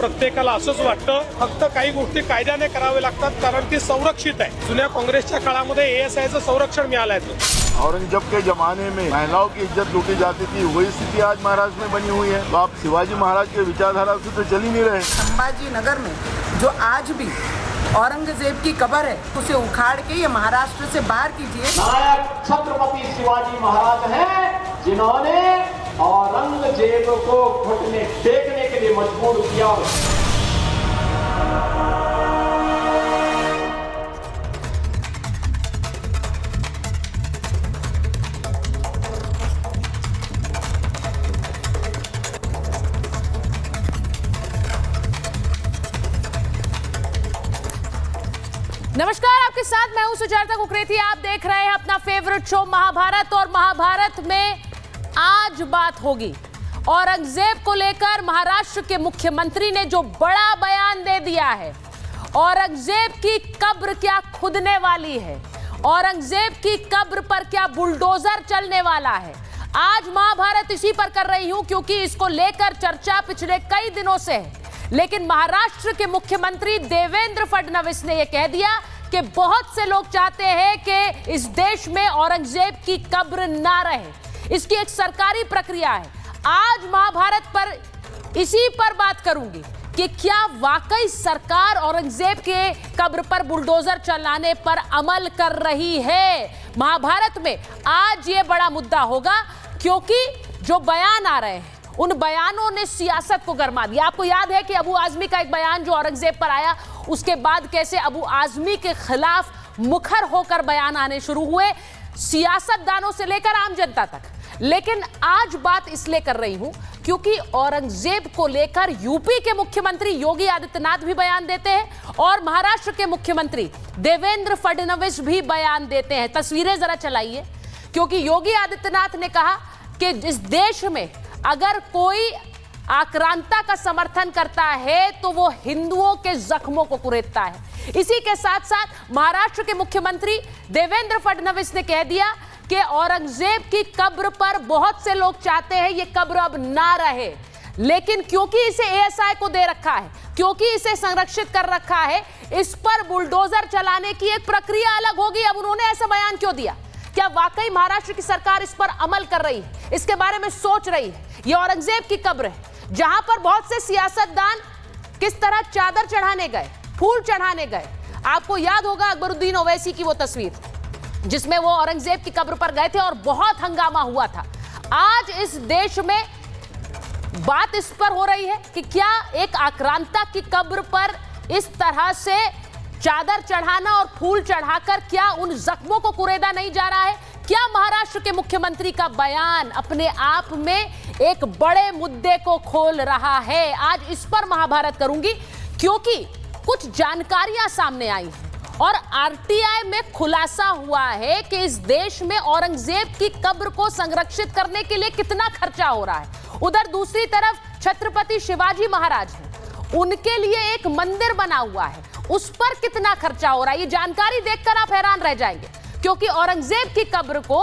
प्रत्येकाला असंच वाटतं, फक्त काही गोष्टी कायद्याने करावे लागतात कारण ती संरक्षित आहे. जुन्या काँग्रेसच्या काळामध्ये ASIचं संरक्षण मिळालं आहे. औरंगजेब के जमाने में महिलाओं की इज्जत लूटी जाती थी, वही स्थिति आज महाराष्ट्र में बनी हुई है. तो आप शिवाजी महाराज के विचारधारा से तो चल ही नहीं रहे. संभाजी नगर में जो आज भी औरंगजेब की कब्र है उसे उखाड़ के ये महाराष्ट्र से बाहर कीजिए. नायक छत्रपति शिवाजी महाराज हैं जिन्होंने औरंगजेब को घुटने टेकने के लिए मजबूर किया. नमस्कार, आपके साथ मैं हूं सुजाता कुकरेती. आप देख रहे हैं अपना फेवरेट शो महाभारत. और महाभारत में आज बात होगी औरंगजेब को लेकर. महाराष्ट्र के मुख्यमंत्री ने जो बड़ा बयान दे दिया है, औरंगजेब की कब्र क्या खुदने वाली है, औरंगजेब की कब्र पर क्या बुलडोजर चलने वाला है. आज महाभारत इसी पर कर रही हूं क्योंकि इसको लेकर चर्चा पिछले कई दिनों से है. लेकिन महाराष्ट्र के मुख्यमंत्री देवेंद्र फडणवीस ने यह कह दिया कि बहुत से लोग चाहते हैं कि इस देश में औरंगजेब की कब्र ना रहे. इसकी एक सरकारी प्रक्रिया है. आज महाभारत पर इसी पर बात करूंगी कि क्या वाकई सरकार औरंगजेब के कब्र पर बुलडोजर चलाने पर अमल कर रही है. महाभारत में आज ये बड़ा मुद्दा होगा क्योंकि जो बयान आ रहे हैं उन बयानों ने सियासत को गरमा दिया. आपको याद है कि अबू आजमी का एक बयान जो औरंगजेब पर आया, उसके बाद कैसे अबू आजमी के खिलाफ मुखर होकर बयान आने शुरू हुए, सियासतदानों से लेकर आम जनता तक. लेकिन आज बात इसलिए कर रही हूं क्योंकि औरंगजेब को लेकर यूपी के मुख्यमंत्री योगी आदित्यनाथ भी बयान देते हैं और महाराष्ट्र के मुख्यमंत्री देवेंद्र फडणवीस भी बयान देते हैं. तस्वीरें जरा चलाइए, क्योंकि योगी आदित्यनाथ ने कहा कि इस देश में अगर कोई आक्रांता का समर्थन करता है तो वो हिंदुओं के जख्मों को कुरेदता है. इसी के साथ साथ महाराष्ट्र के मुख्यमंत्री देवेंद्र फडणवीस ने कह दिया कि औरंगजेब की कब्र पर बहुत से लोग चाहते हैं ये कब्र अब ना रहे, लेकिन क्योंकि इसे ASI को दे रखा है, क्योंकि इसे संरक्षित कर रखा है, इस पर बुलडोजर चलाने की एक प्रक्रिया अलग होगी. अब उन्होंने ऐसा बयान क्यों दिया? क्या वाकई महाराष्ट्र की सरकार इस पर अमल कर रही है, इसके बारे में सोच रही है? ये औरंगजेब की कब्र है जहां पर बहुत से सियासतदान किस तरह चादर चढ़ाने गए, फूल चढ़ाने गए. आपको याद होगा अकबरुद्दीन ओवैसी की वो तस्वीर जिसमें वो औरंगजेब की कब्र पर गए थे और बहुत हंगामा हुआ था. आज इस देश में बात इस पर हो रही है कि क्या एक आक्रांता की कब्र पर इस तरह से चादर चढ़ाना और फूल चढ़ाकर क्या उन जख्मों को कुरेदा नहीं जा रहा है? क्या महाराष्ट्र के मुख्यमंत्री का बयान अपने आप में एक बड़े मुद्दे को खोल रहा है? आज इस पर महाभारत करूंगी क्योंकि कुछ जानकारियां सामने आई हैं और RTI में खुलासा हुआ है कि इस देश में औरंगजेब की कब्र को संरक्षित करने के लिए कितना खर्चा हो रहा है. उधर दूसरी तरफ छत्रपति शिवाजी महाराज हैं, उनके लिए एक मंदिर बना हुआ है, उस पर कितना खर्चा हो रहा है. ये जानकारी देखकर आप हैरान रह जाएंगे क्योंकि औरंगजेब की कब्र को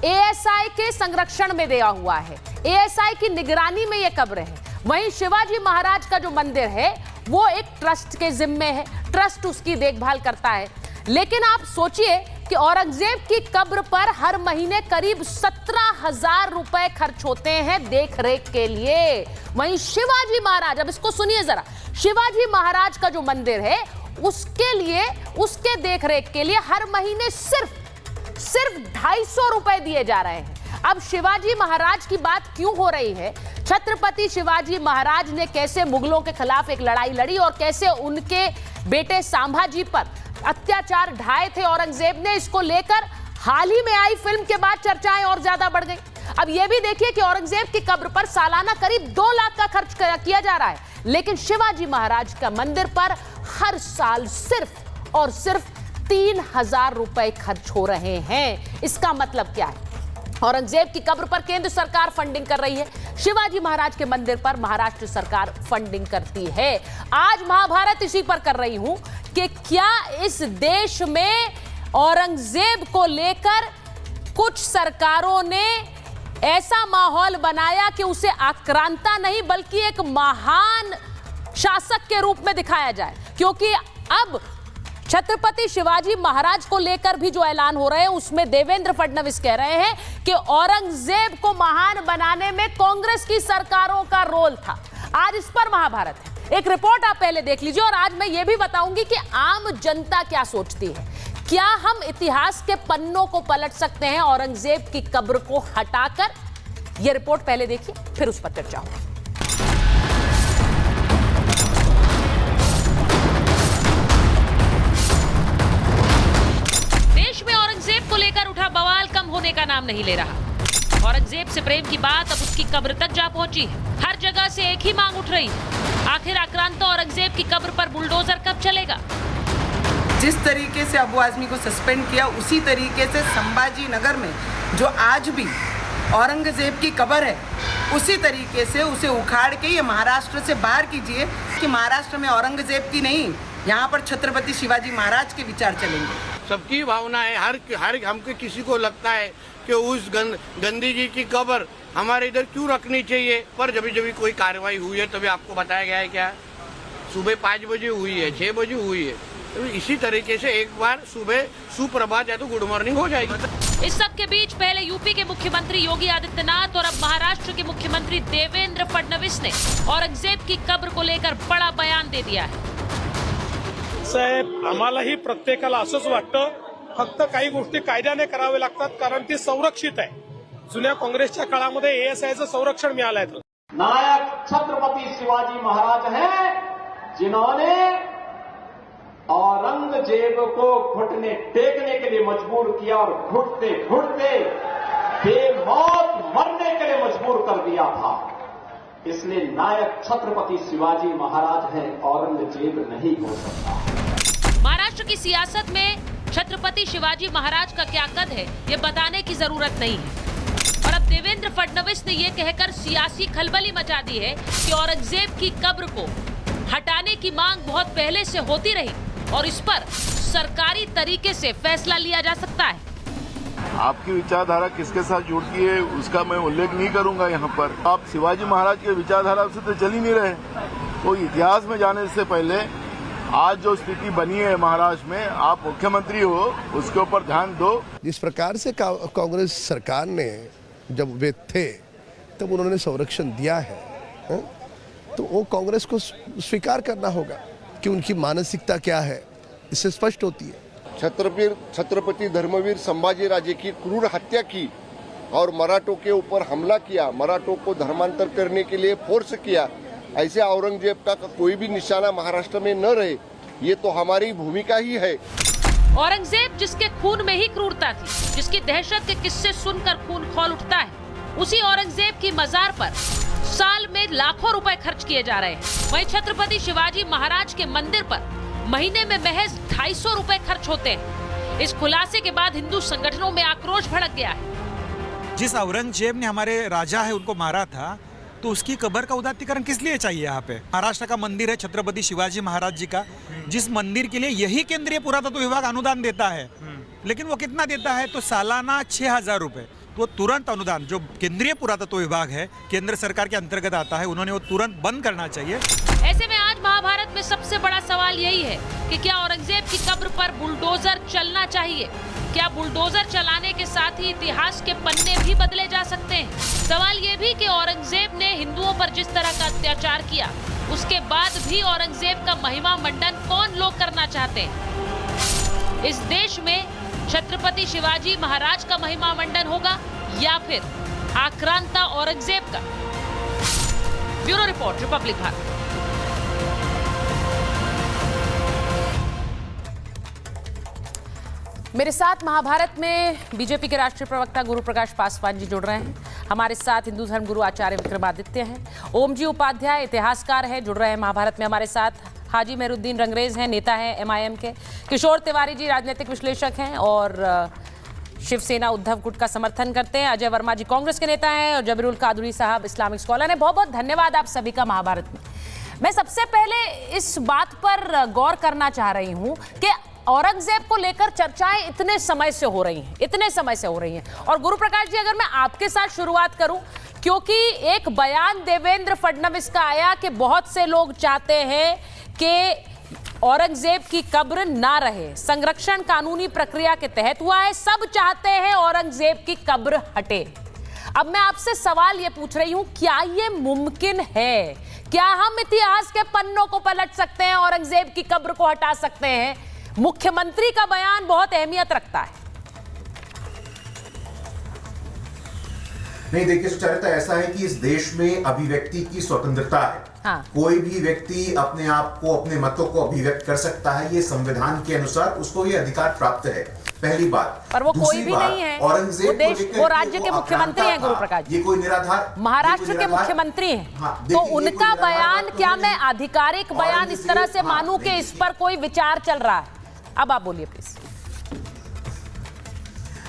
ASI के संरक्षण में दिया हुआ है, ASI की निगरानी में यह कब्र है. वहीं शिवाजी महाराज का जो मंदिर है वो एक ट्रस्ट के जिम्मे है, ट्रस्ट उसकी देखभाल करता है. लेकिन आप सोचिए कि औरंगजेब की कब्र पर हर महीने करीब 17,000 रुपए खर्च होते हैं देख रेख के लिए. वहीं शिवाजी महाराज, अब इसको सुनिए जरा, शिवाजी महाराज का जो मंदिर है उसके लिए, उसके देख रेख के लिए हर महीने सिर्फ 250 रुपए दिए जा रहे हैं. अब शिवाजी महाराज की बात क्यों हो रही है? छत्रपति शिवाजी महाराज ने कैसे मुगलों के खिलाफ एक लड़ाई लड़ी और कैसे उनके बेटे संभाजी पर अत्याचार ढाए थे औरंगजेब ने, इसको लेकर हाल ही में आई फिल्म के बाद चर्चाएं और ज्यादा बढ़ गई. अब यह भी देखिए कि औरंगजेब की कब्र पर सालाना करीब 2 लाख का खर्च किया जा रहा है, लेकिन शिवाजी महाराज का मंदिर पर हर साल सिर्फ और सिर्फ 3,000 रुपए खर्च हो रहे हैं. इसका मतलब क्या है? औरंगजेब की कब्र पर केंद्र सरकार फंडिंग कर रही है, शिवाजी महाराज के मंदिर पर महाराष्ट्र सरकार फंडिंग करती है. आज महाभारत इसी पर कर रही हूं कि क्या इस देश में औरंगजेब को लेकर कुछ सरकारों ने ऐसा माहौल बनाया कि उसे आक्रांता नहीं बल्कि एक महान शासक के रूप में दिखाया जाए, क्योंकि अब छत्रपति शिवाजी महाराज को लेकर भी जो ऐलान हो रहे हैं उसमें देवेंद्र फडणवीस कह रहे हैं कि औरंगजेब को महान बनाने में कांग्रेस की सरकारों का रोल था। आज इस पर महाभारत है। एक रिपोर्ट आप पहले देख लीजिए और आज मैं ये भी बताऊंगी कि आम जनता क्या सोचती है। क्या हम इतिहास के पन्नों को पलट सकते हैं औरंगजेब की कब्र को हटाकर? यह रिपोर्ट पहले देखिए, फिर उस पर चर्चा होगी। देश में औरंगजेब को लेकर उठा बवाल कम होने का नाम नहीं ले रहा। औरंगजेब से प्रेम की बात अब उसकी कब्र तक जा पहुंची है। हर जगह से एक ही मांग उठ रही है, आखिर आक्रांत औरंगजेब की कब्र पर बुलडोजर कब चलेगा? जिस तरीके से अबू आजमी को सस्पेंड किया, उसी तरीके से संभाजी नगर में जो आज भी औरंगजेब की कब्र है, उसी तरीके से उसे उखाड़ के ये महाराष्ट्र से बाहर कीजिए कि महाराष्ट्र में औरंगजेब की नहीं, यहाँ पर छत्रपति शिवाजी महाराज के विचार चलेंगे। सबकी भावना है, हर हमको किसी को लगता है कि उस गांधी जी की कब्र हमारे इधर क्यों रखनी चाहिए, पर जब कोई कार्रवाई हुई है तभी आपको बताया गया है क्या सुबह 5 बजे हुई है, 6 बजे हुई है। तो इसी तरीके से एक बार सुबह सुप्रभात या तो गुड मॉर्निंग हो जाएगी। इस सब के बीच पहले यूपी के मुख्यमंत्री योगी आदित्यनाथ और अब महाराष्ट्र के मुख्यमंत्री देवेंद्र फडणवीस ने औरंगजेब की कब्र को लेकर बड़ा बयान दे दिया है। साहेब, आम्हालाही प्रत्येकाला असंच वाटतं, फक्त काही गोष्टी कायद्याने करावे लागतात कारण ती संरक्षित आहे। जुन्या काँग्रेसच्या काळामध्ये एएसआयचं संरक्षण मिळालंय। नायक छत्रपति शिवाजी महाराज हैं, जिन्होंने औरंगजेब को घुटने टेकने के लिए मजबूर किया और घुटते घुटते बेमौत मरने के लिए मजबूर कर दिया था। इसलिए नायक छत्रपति शिवाजी महाराज हैं, औरंगजेब नहीं हो सकता। महाराष्ट्र की सियासत में छत्रपति शिवाजी महाराज का क्या कद है ये बताने की जरूरत नहीं है। और अब देवेंद्र फडणवीस ने ये कहकर सियासी खलबली मचा दी है कि औरंगजेब की कब्र को हटाने की मांग बहुत पहले से होती रही और इस पर सरकारी तरीके से फैसला लिया जा सकता है। आपकी विचारधारा किसके साथ जुड़ती है उसका मैं उल्लेख नहीं करूंगा यहाँ पर। आप शिवाजी महाराज के विचारधारा से तो चल ही नहीं रहे। तो इतिहास में जाने से पहले आज जो स्थिति बनी है महाराष्ट्र में, आप मुख्यमंत्री हो, उसके ऊपर ध्यान दो। जिस प्रकार से कांग्रेस सरकार ने जब वे थे तब उन्होंने संरक्षण दिया है, तो वो कांग्रेस को स्वीकार करना होगा कि उनकी मानसिकता क्या है, इससे स्पष्ट होती है। छत्रपति धर्मवीर संभाजी राजे की क्रूर हत्या की और मराठों के ऊपर हमला किया, मराठों को धर्मांतर करने के लिए फोर्स किया, ऐसे औरंगजेब का कोई भी निशाना महाराष्ट्र में न रहे, ये तो हमारी भूमिका ही है। औरंगजेब जिसके खून में ही क्रूरता थी, जिसकी दहशत के किस्से सुनकर खून खौल उठता है, उसी औरंगजेब की मजार पर साल में लाखों रुपए खर्च किए जा रहे हैं। वहीं छत्रपति शिवाजी महाराज के मंदिर पर महीने में महज 250 रुपए खर्च होते हैं। इस खुलासे के बाद हिंदू संगठनों में आक्रोश भड़क गया है। जिस औरंगजेब ने हमारे राजा है उनको मारा था, तो उसकी कब्र का उदात्तीकरण किस लिए चाहिए? यहाँ पे महाराष्ट्र का मंदिर है छत्रपति शिवाजी महाराज जी का, जिस मंदिर के लिए यही केंद्रीय पुरातत्व विभाग अनुदान देता है, लेकिन वो कितना देता है? तो सालाना 6000 रुपए। तो तुरंत अनुदान जो केंद्रीय पुरातत्व विभाग है, केंद्र सरकार के अंतर्गत आता है, उन्होंने वो तुरंत बंद करना चाहिए। ऐसे में आज महाभारत में सबसे बड़ा सवाल यही है कि क्या औरंगजेब की कब्र पर बुलडोजर चलना चाहिए? क्या बुलडोजर चलाने के साथ ही इतिहास के पन्ने भी बदले जा सकते हैं? सवाल ये भी कि औरंगजेब ने हिंदुओं पर जिस तरह का अत्याचार किया, उसके बाद भी औरंगजेब का महिमा मंडन कौन लोग करना चाहते हैं? इस देश में छत्रपति शिवाजी महाराज का महिमा मंडन होगा या फिर आक्रांता औरंगजेब का? Bureau report, Republic Bharat. मेरे साथ महाभारत में बीजेपी के राष्ट्रीय प्रवक्ता गुरु प्रकाश पासवान जी जुड़ रहे हैं। हमारे साथ हिंदू धर्म गुरु आचार्य विक्रमादित्य हैं। ओम जी उपाध्याय इतिहासकार हैं, जुड़ रहे हैं महाभारत में हमारे साथ। हाजी मेहरुद्दीन रंगरेज हैं, नेता हैं एमआईएम के। किशोर तिवारी जी राजनीतिक विश्लेषक हैं और शिवसेना उद्धव गुट का समर्थन करते हैं। अजय वर्मा जी कांग्रेस के नेता हैं और जबीरुल कादरी साहब इस्लामिक स्कॉलर हैं। बहुत बहुत धन्यवाद आप सभी का महाभारत में। मैं सबसे पहले इस बात पर गौर करना चाह रही हूँ कि औरंगजेब को लेकर चर्चाएं इतने समय से हो रही हैं और गुरु प्रकाश जी, अगर मैं आपके साथ शुरुआत करूं, क्योंकि एक बयान देवेंद्र फडणवीस का आया कि बहुत से लोग चाहते हैं कि औरंगजेब की कब्र ना रहे, संरक्षण कानूनी प्रक्रिया के तहत हुआ है, सब चाहते हैं औरंगजेब की कब्र हटे। अब मैं आपसे सवाल ये पूछ रही हूं, क्या ये मुमकिन है? क्या हम इतिहास के पन्नों को पलट सकते हैं, औरंगजेब की कब्र को हटा सकते हैं? मुख्यमंत्री का बयान बहुत अहमियत रखता है। नहीं, देखिए सुचारिता, ऐसा है कि इस देश में अभिव्यक्ति की स्वतंत्रता है। हाँ। कोई भी व्यक्ति अपने आप को, अपने मतों को अभिव्यक्त कर सकता है, ये संविधान के अनुसार उसको ये अधिकार प्राप्त है, पहली बात। पर वो कोई भी नहीं है, औरंगजेब वो राज्य के मुख्यमंत्री हैं गुरु प्रकाश जी, ये कोई निराधार, महाराष्ट्र के मुख्यमंत्री हैं। हाँ, तो उनका बयान, क्या मैं आधिकारिक बयान इस तरह से मानूं कि इस पर कोई विचार चल रहा है? अब आप बोलिए प्लीज।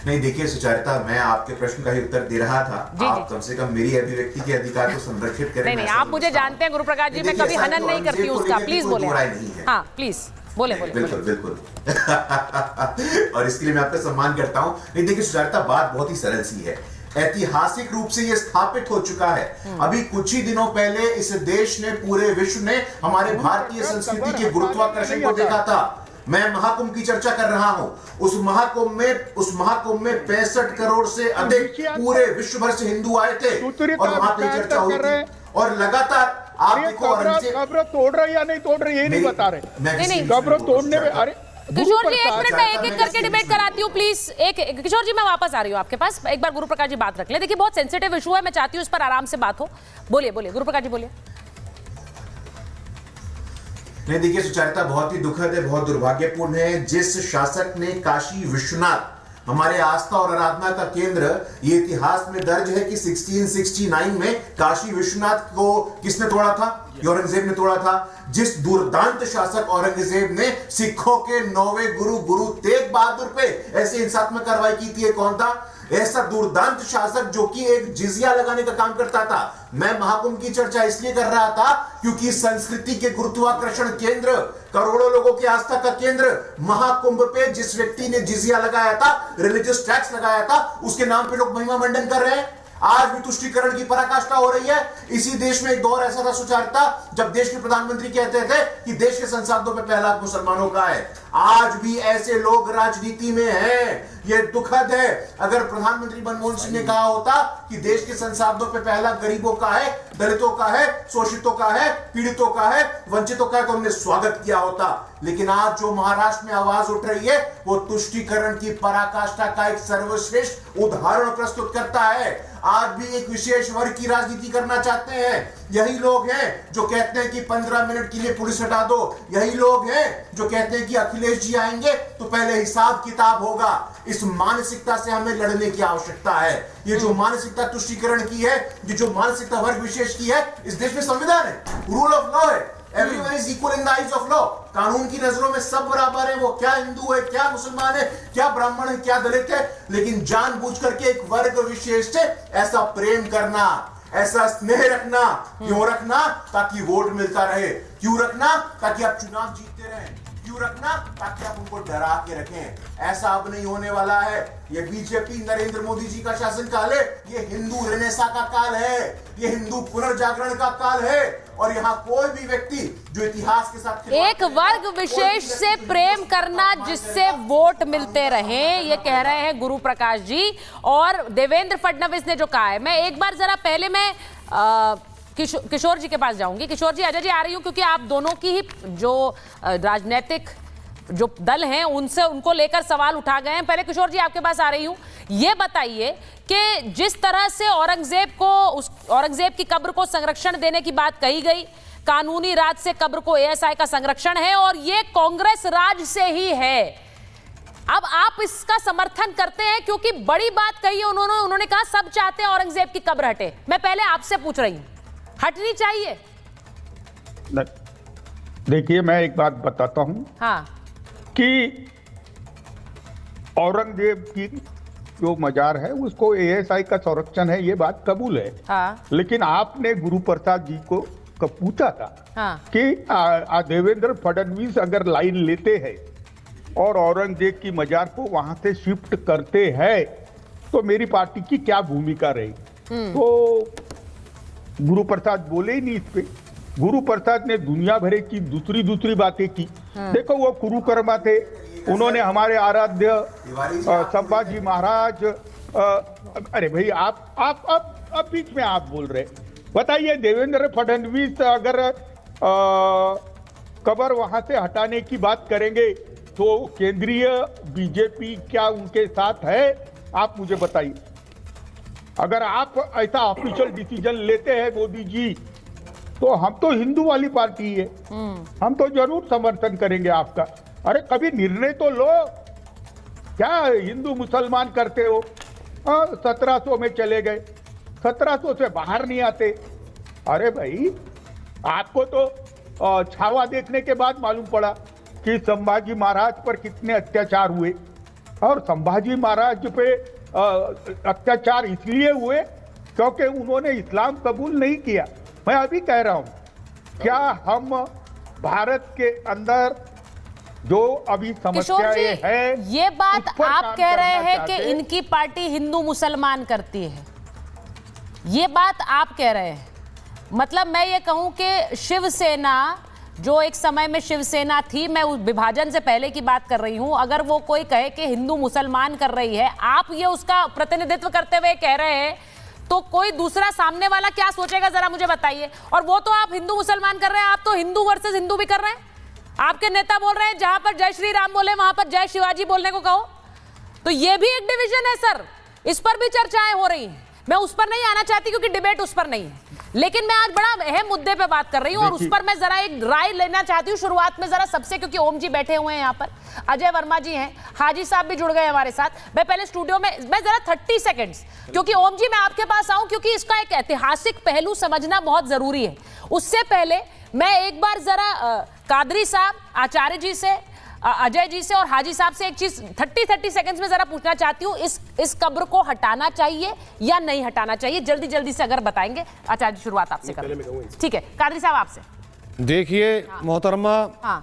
नहीं, देखिए सुचारिता, मैं आपके प्रश्न का ही उत्तर दे रहा था। आप कम से कम मेरी अभिव्यक्ति के अधिकार को संरक्षित करें। नहीं, आप मुझे जानते हैं गुरु प्रकाश जी, मैं कभी हनन नहीं करती हूँ उसका। प्लीज बोले। हाँ प्लीज बोले। बिल्कुल बिल्कुल। और इसके लिए मैं आपका सम्मान करता हूँ। नहीं, देखिए सुचारिता, बात बहुत ही सरल सी है। ऐतिहासिक रूप से यह स्थापित हो चुका है। अभी कुछ ही दिनों पहले इस देश ने, पूरे विश्व ने हमारे भारतीय संस्कृति के गुरुत्वाकर्षण को देखा था। मैं महाकुंभ की चर्चा कर रहा हूं। उस महाकुंभ में 65 करोड़ से अधिक पूरे विश्व भर से हिंदू आए थे और वहां पे चर्चा हुई थी। और लगातार आप देखो, कब्र तोड़ रहे या नहीं तोड़ रहे ये नहीं बता रहे। कब्र तोड़ने में, अरे किशोर जी, एक मिनट में एक करके डिबेट कराती हूँ प्लीज। एक किशोर जी, मैं वापस आ रही हूँ आपके पास। एक बार गुरु प्रकाश जी बात रख ले। देखिए, बहुत सेंसिटिव इशू है, मैं चाहती हूँ इस पर आराम से बात हो। बोलिए गुरु प्रकाश जी, बोलिए। नहीं, देखिए सुचारिता, बहुत ही दुखद है, बहुत दुर्भाग्यपूर्ण है। जिस शासक ने काशी विश्वनाथ, हमारे आस्था और आराधना का केंद्र, ये इतिहास में दर्ज है कि 1669 में काशी विश्वनाथ को किसने तोड़ा था? औरंगजेब ने तोड़ा था। जिस दुर्दांत शासक औरंगजेब ने सिखों के 9वें गुरु तेग बहादुर पे ऐसी हिंसात्मक कार्रवाई की थी, कौन था? ऐसा दुर्दांत शासक जो कि एक जिजिया लगाने का काम करता था। मैं महाकुंभ की चर्चा इसलिए कर रहा था क्योंकि संस्कृति के गुरुत्वाकर्षण केंद्र, करोड़ों लोगों की आस्था का केंद्र, महाकुंभ पे जिस व्यक्ति ने जिजिया लगाया था, रिलीजियस टैक्स लगाया था, उसके नाम पे लोग महिमा मंडन कर रहे हैं। आज भी तुष्टीकरण की पराकाष्ठा हो रही है। इसी देश में एक दौर ऐसा था सुचारिता, जब देश के प्रधानमंत्री कहते थे कि देश के संसाधनों पे पहला हक मुसलमानों का है। आज भी ऐसे लोग राजनीति में हैं। ये दुखद है। अगर प्रधानमंत्री मनमोहन सिंह ने कहा होता कि देश के संसाधनों पे पहला गरीबों का है, दलितों का है, शोषितों का है, पीड़ितों का है, वंचितों का है, तो हमने स्वागत किया होता। लेकिन आज जो महाराष्ट्र में आवाज उठ रही है, वो तुष्टीकरण की पराकाष्ठा का एक सर्वश्रेष्ठ उदाहरण प्रस्तुत करता है। आज भी एक विशेष वर्ग की राजनीति करना चाहते हैं। यही लोग हैं जो कहते हैं कि 15 मिनट के लिए पुलिस हटा दो। यही लोग हैं जो कहते हैं कि अखिलेश जी आएंगे तो पहले हिसाब किताब होगा। इस मानसिकता से हमें लड़ने की आवश्यकता है। ये जो मानसिकता तुष्टीकरण की है, ये जो मानसिकता वर्ग विशेष की है, इस देश में संविधान है, रूल ऑफ लॉ है। Everyone is equal in the eyes of law. कानून की नजरों में सब बराबर है। वो क्या हिंदू है, क्या मुसलमान है, क्या ब्राह्मण है, क्या दलित है। लेकिन जानबूझ करके एक वर्ग विशेष से ऐसा प्रेम करना, ऐसा स्नेह रखना, क्यों रखना? ताकि वोट मिलता रहे। क्यों रखना? ताकि आप चुनाव जीतते रहें। क्यों रखना? ताकि आप उनको डरा के रखें। ऐसा अब नहीं होने वाला है। ये बीजेपी नरेंद्र मोदी जी का शासन काल है। ये हिंदू रेनेसा का काल है। ये हिंदू पुनर्जागरण का काल है। और यहाँ कोई भी व्यक्ति जो इतिहास के साथ एक वर्ग विशेष से प्रेम करना जिससे वोट मिलते रहे, ये कह रहे हैं गुरु प्रकाश जी। और देवेंद्र फडणवीस ने जो कहा है, मैं एक बार जरा पहले मैं किशोर जी के पास जाऊंगी। किशोर जी, अजय जी आ रही हूं क्योंकि आप दोनों की ही जो राजनीतिक जो दल हैं उनसे उनको लेकर सवाल उठा गए हैं। पहले किशोर जी आपके पास आ रही हूं। ये बताइए कि जिस तरह से औरंगजेब की कब्र को संरक्षण देने की बात कही गई, कानूनी राज से कब्र को एएसआई का संरक्षण है और ये कांग्रेस राज से ही है। अब आप इसका समर्थन करते हैं क्योंकि बड़ी बात कही है उन्होंने कहा सब चाहते हैं औरंगजेब की कब्र हटे। मैं पहले आपसे पूछ रही हूं, हटनी चाहिए? देखिए, मैं एक बात बताता हूं। हाँ। कि औरंगजेब की जो मजार है उसको एएसआई का संरक्षण है, ये बात कबूल है। हाँ। लेकिन आपने गुरु प्रसाद जी को पूछा था हाँ। कि देवेंद्र फडणवीस अगर लाइन लेते हैं और औरंगजेब की मजार को वहां से शिफ्ट करते हैं तो मेरी पार्टी की क्या भूमिका रहेगी। तो गुरु प्रसाद बोले ही नहीं इस पे। गुरु प्रसाद ने दुनिया भरे की दूसरी बातें की। देखो वो कुरुकर्मा थे, उन्होंने हमारे आराध्य संभाजी महाराज, अरे भाई आप बीच में आप बोल रहे, बताइए देवेंद्र फडणवीस अगर कब्र वहां से हटाने की बात करेंगे तो केंद्रीय बीजेपी क्या उनके साथ है? आप मुझे बताइए। अगर आप ऐसा ऑफिशियल डिसीजन लेते हैं मोदी जी, तो हम तो हिंदू वाली पार्टी है, हम तो जरूर समर्थन करेंगे आपका। अरे कभी निर्णय तो लो, क्या हिंदू मुसलमान करते हो? 1700 में चले गए, 1700 से बाहर नहीं आते। अरे भाई आपको तो छावा देखने के बाद मालूम पड़ा कि संभाजी महाराज पर कितने अत्याचार हुए, और संभाजी महाराज पे अत्याचार इसलिए हुए क्योंकि उन्होंने इस्लाम कबूल नहीं किया। मैं अभी कह रहा हूं, क्या हम भारत के अंदर जो अभी समस्याएं हैं, ये बात उस पर आप काम कह रहे करना हैं कि चाहते हैं? इनकी पार्टी हिंदू मुसलमान करती है, ये बात आप कह रहे हैं। मतलब मैं ये कहूं कि शिवसेना जो एक समय में शिवसेना थी, मैं उस विभाजन से पहले की बात कर रही हूं, अगर वो कोई कहे कि हिंदू मुसलमान कर रही है, आप ये उसका प्रतिनिधित्व करते हुए कह रहे हैं, तो कोई दूसरा सामने वाला क्या सोचेगा जरा मुझे बताइए। और वो तो आप हिंदू मुसलमान कर रहे हैं, आप तो हिंदू वर्सेस हिंदू भी कर रहे हैं। आपके नेता बोल रहे हैं जहां पर जय श्री राम बोले वहां पर जय शिवाजी बोलने को कहो, तो ये भी एक डिवीजन है सर। इस पर भी चर्चाएं हो रही हैं, मैं उस पर नहीं आना चाहती क्योंकि डिबेट उस पर नहीं है, लेकिन मैं आज बड़ा अहम मुद्दे पे बात कर रही हूं और उस पर मैं जरा एक राय लेना चाहती हूं शुरुआत में जरा सबसे, क्योंकि ओम जी बैठे हुए हैं यहाँ पर, अजय वर्मा जी हैं, हाजी साहब भी जुड़ गए हमारे साथ। मैं पहले स्टूडियो में मैं जरा 30 सेकंड्स, क्योंकि ओम जी मैं आपके पास आऊं क्योंकि इसका एक ऐतिहासिक पहलू समझना बहुत जरूरी है। उससे पहले मैं एक बार जरा कादरी साहब, आचार्य जी से, अजय जी से और हाजी साहब से एक चीज 30 सेकंड्स में जरा पूछना चाहती हूँ, इस कब्र को हटाना चाहिए या नहीं हटाना चाहिए? जल्दी से अगर बताएंगे। आचार्य जी शुरुआत आपसे करें, ठीक है? कादरी साहब आपसे। देखिए मोहतरमा, हाँ,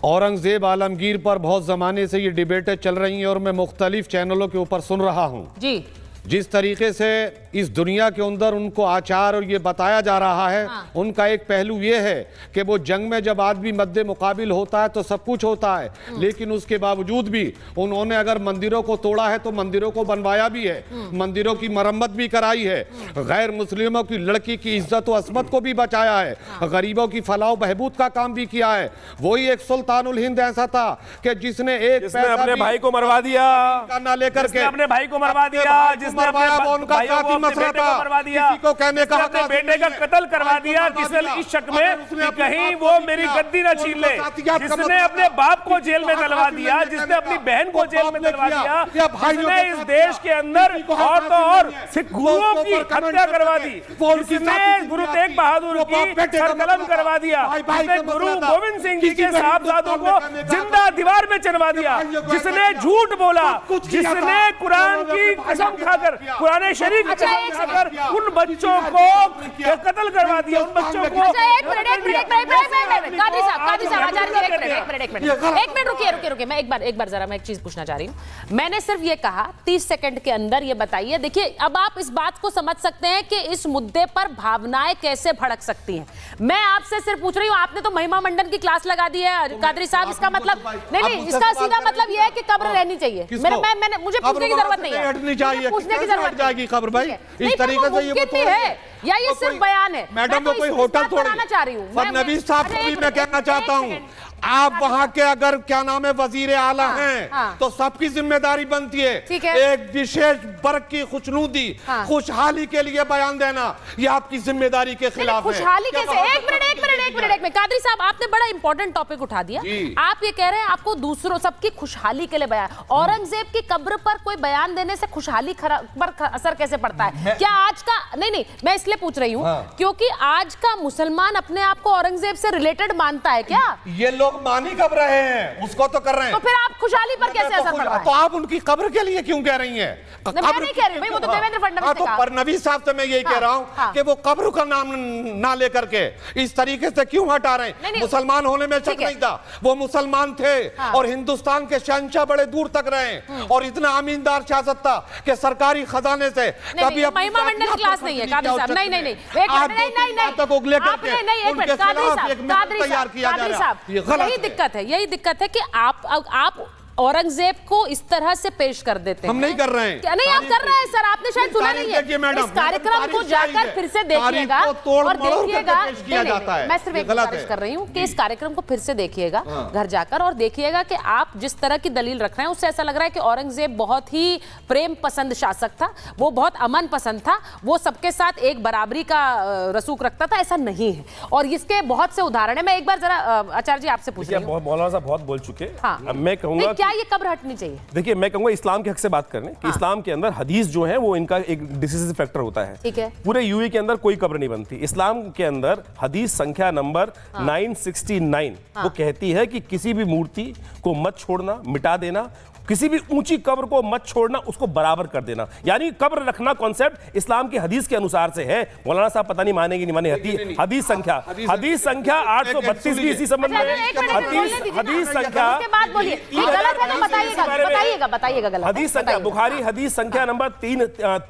औरंगजेब आलमगीर पर बहुत जमाने से ये डिबेटें चल रही हैं और मैं मुख्तलिफ चैनलों के ऊपर सुन रहा हूँ। जी, जिस तरीके से इस दुनिया के अंदर उनको आचार और ये बताया जा रहा है, हाँ। उनका एक पहलू ये है कि वो जंग में जब आदमी मद्दे मुकाबिल होता है तो सब कुछ होता है, लेकिन उसके बावजूद भी उन्होंने अगर मंदिरों को तोड़ा है तो मंदिरों को बनवाया भी है, मंदिरों की मरम्मत भी कराई है, गैर मुस्लिमों की लड़की की इज्जत व असमत को भी बचाया है, गरीबों की फलाह बहबूद का काम भी किया है। वही एक सुल्तानुल हिंद ऐसा था कि जिसने एक पैसा अपने भाई को मरवा दिया, ना लेकर के अपने भाई को मरवा दिया, जिसने उनका जाति मसला था, किसी को कहने का अपने बेटे का कत्ल करवा दिया किसी इस शक में कि कहीं वो मेरी गद्दी न छीन ले, जिसने अपने बाप को जेल में डलवा दिया, जिसने अपनी बहन को जेल में डलवा दिया, जिसने इस देश के अंदर और तो और सिख गुरुओं की हत्या करवा दी, जिसने गुरु तेग बहादुर की सरकलम करवा दिया, जिसने गुरु गोविंद सिंह जी के साहबजादों को जिंदा दीवार में चढ़वा दिया, जिसने झूठ बोला, जिसने कुरान की कसम खाकर, कुरान शरीफ की कसम खाकर उन बच्चों को कत्ल करवा दिया, उन बच्चों को। अच्छा एक मिनट कादी साहब आचार्य जी एक मिनट रुकिए, मैं एक बार जरा मैं एक चीज पूछना चाह रही हूँ। मैंने सिर्फ ये कहा 30 सेकंड के अंदर ये बताइए। देखिए अब आप इस बात को समझ सकते हैं कि इस मुद्दे पर भावनाएं कैसे भड़क सकती हैं। मैं आपसे सिर्फ पूछ रही हूँ, आपने तो महिमा मंडन की क्लास लगा दी है कादरी साहब, इसका मतलब नहीं, इसका सीधा मतलब ये है कि कब्र रहनी चाहिए। मैंने मुझे पूछने की जरूरत नहीं है, पूछने की जरूरत जाएगी खबर भाई इस तरीके से ये है या ये सिर्फ बयान है? मैडम वो कोई होटल थोड़ी चाह रही हूँ। फडणवीस साहब को भी मैं कहना चाहता हूँ, आप वहाँ के अगर क्या नाम है वजीर आला हैं तो सबकी जिम्मेदारी बनती है एक विशेष वर्ग की खुशनुदी खुशहाली के लिए बयान देना, ये आपकी जिम्मेदारी के खिलाफ है। खुशहाली कैसे? एक मिनट कादरी साहब, आपने बड़ा इंपॉर्टेंट टॉपिक उठा दिया। आप ये कह रहे हैं आपको दूसरों सबकी खुशहाली के लिए बयान, औरंगजेब की कब्र पर कोई बयान देने से खुशहाली पर असर कैसे पड़ता है? क्या आज का नहीं, मैं इसलिए पूछ रही हूँ क्योंकि आज का मुसलमान अपने आप को औरंगजेब से रिलेटेड मानता है क्या? ये लोग मानी कब रहे हैं, उसको तो कर रहे हैं, तो फिर आप खुशहाली पर कैसे असर पड़ रहा है? तो आप उनकी कब्र के लिए क्यों कह रही हैं? मैं नहीं कह रही भाई, वो तो देवेंद्र फडणवीस ने कहा। फडणवीस साहब से मैं यही कह रहा हूं कि वो कब्र का नाम ना लेकर के इस तरीके से क्यों हटा रहे हैं? मुसलमान होने में शक नहीं था, वो मुसलमान थे और हिंदुस्तान के शहंशाह बड़े दूर तक रहे और इतना अमीनदार सियासत था कि सरकारी खजाने से कभी महिमा मंडन क्लास नहीं है कादरी साहब, नहीं नहीं नहीं एक मिनट नहीं कादरी साहब यही दिक्कत है कि आप औरंगजेब को इस तरह से पेश कर देते हैं। हम नहीं कर रहे हैं। क्या नहीं आप कर रहे हैं सर, आपने शायद सुना नहीं है। इस कार्यक्रम को जाकर फिर से देखिएगा और देखिएगा। मैं सिर्फ एक गुजारिश कर रही हूँ कि इस कार्यक्रम को फिर से देखिएगा घर जाकर और देखिएगा कि आप जिस तरह की दलील रख रहे हैं उससे ऐसा लग रहा है कि औरंगजेब बहुत ही प्रेम पसंद शासक था, वो बहुत अमन पसंद था, वो सबके साथ एक बराबरी का रसूख रखता था। ऐसा नहीं है और इसके बहुत से उदाहरण है। मैं एक बार जरा आचार्य जी आपसे पूछ रही हूँ। मौलाना साहब बहुत बोल चुके। मैं कहूंगा ये कब्र हटनी चाहिए। देखिए मैं कहूंगा इस्लाम के हक से बात करने कि इस्लाम के अंदर हदीस जो है वो इनका एक डिसीजन फैक्टर होता है। ठीक है। पूरे यूए के अंदर कोई कब्र नहीं बनती। इस्लाम के अंदर हदीस संख्या नंबर 969 वो कहती है कि किसी भी मूर्ति को मत छोड़ना, मिटा देना, किसी भी ऊंची कब्र को मत छोड़ना, उसको बराबर कर देना। यानी कब्र रखना कॉन्सेप्ट इस्लाम की हदीस के अनुसार से है। मौलाना साहब पता नहीं मानेंगे नहीं माने। हदीस संख्या 832 भी इसी संबंध में। हदीस संख्या हदीस संख्या बुखारी हदीस संख्या नंबर